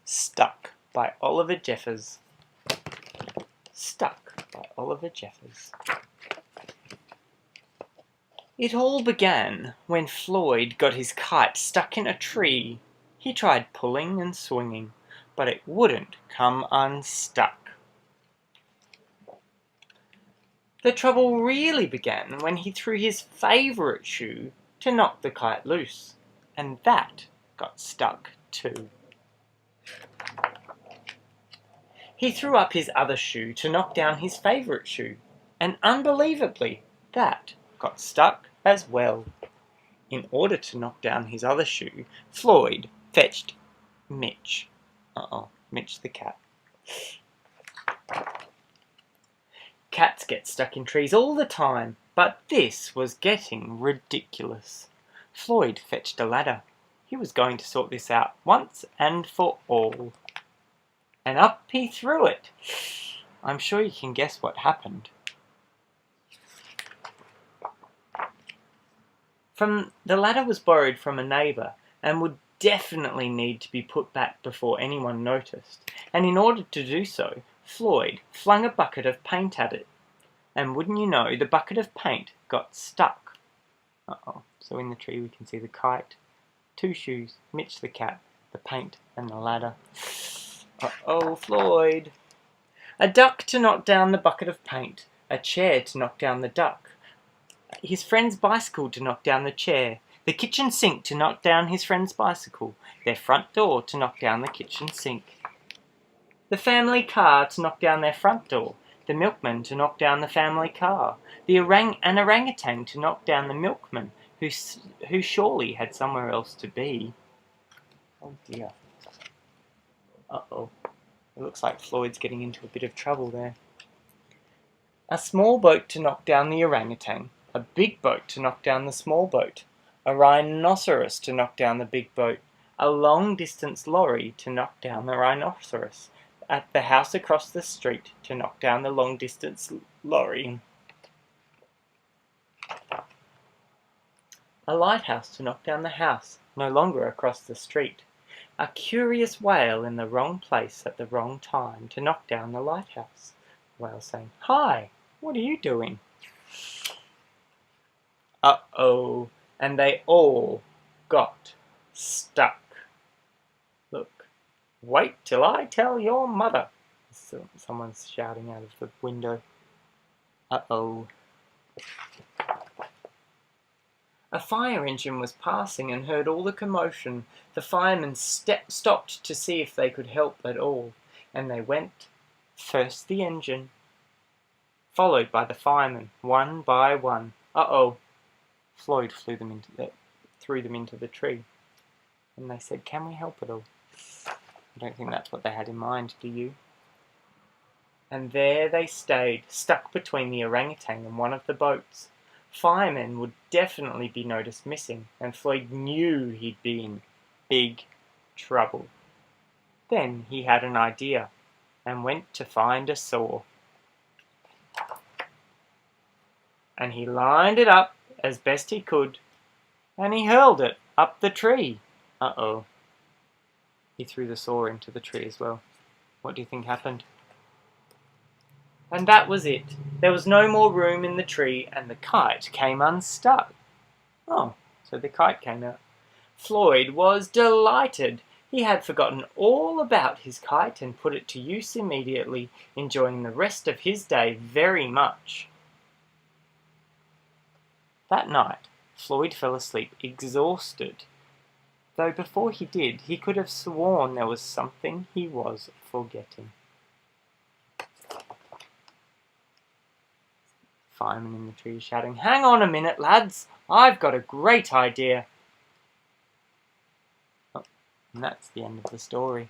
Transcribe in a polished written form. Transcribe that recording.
Stuck by Oliver Jeffers. Stuck by Oliver Jeffers. It all began when Floyd got his kite stuck in a tree. He tried pulling and swinging, but it wouldn't come unstuck. The trouble really began when he threw his favourite shoe to knock the kite loose, and that got stuck too. He threw up his other shoe to knock down his favourite shoe, and unbelievably, that got stuck as well. In order to knock down his other shoe, Floyd fetched Mitch. Mitch the cat. Cats get stuck in trees all the time, but this was getting ridiculous. Floyd fetched a ladder. He was going to sort this out once and for all. And up he threw it. I'm sure you can guess what happened. The ladder was borrowed from a neighbour and would definitely need to be put back before anyone noticed. And in order to do so, Floyd flung a bucket of paint at it. And wouldn't you know, the bucket of paint got stuck. So in the tree we can see the kite, two shoes, Mitch the cat, the paint and the ladder. Floyd. A duck to knock down the bucket of paint, a chair to knock down the duck, his friend's bicycle to knock down the chair, the kitchen sink to knock down his friend's bicycle, their front door to knock down the kitchen sink, the family car to knock down their front door, the milkman to knock down the family car, an orangutan to knock down the milkman, who surely had somewhere else to be. Oh dear. It looks like Floyd's getting into a bit of trouble there. A small boat to knock down the orangutan, a big boat to knock down the small boat, a rhinoceros to knock down the big boat, a long-distance lorry to knock down the rhinoceros, at the house across the street to knock down the long-distance lorry, a lighthouse to knock down the house, no longer across the street, a curious whale in the wrong place at the wrong time to knock down the lighthouse. Whale saying, "Hi, what are you doing?" And they all got stuck. Look, wait till I tell your mother. Someone's shouting out of the window. A fire engine was passing and heard all the commotion. The firemen stopped to see if they could help at all, and they went, first the engine, followed by the firemen, one by one. Floyd threw them into the tree, and they said, "Can we help at all?" I don't think that's what they had in mind, do you? And there they stayed, stuck between the orangutan and one of the boats. Firemen would definitely be noticed missing, and Floyd knew he'd be in big trouble. Then he had an idea, and went to find a saw. And he lined it up as best he could, and he hurled it up the tree. He threw the saw into the tree as well. What do you think happened? And that was it. There was no more room in the tree, and the kite came unstuck. So the kite came out. Floyd was delighted. He had forgotten all about his kite and put it to use immediately, enjoying the rest of his day very much. That night, Floyd fell asleep exhausted, though before he did, he could have sworn there was something he was forgetting. Fireman in the tree shouting, "Hang on a minute, lads, I've got a great idea." And that's the end of the story.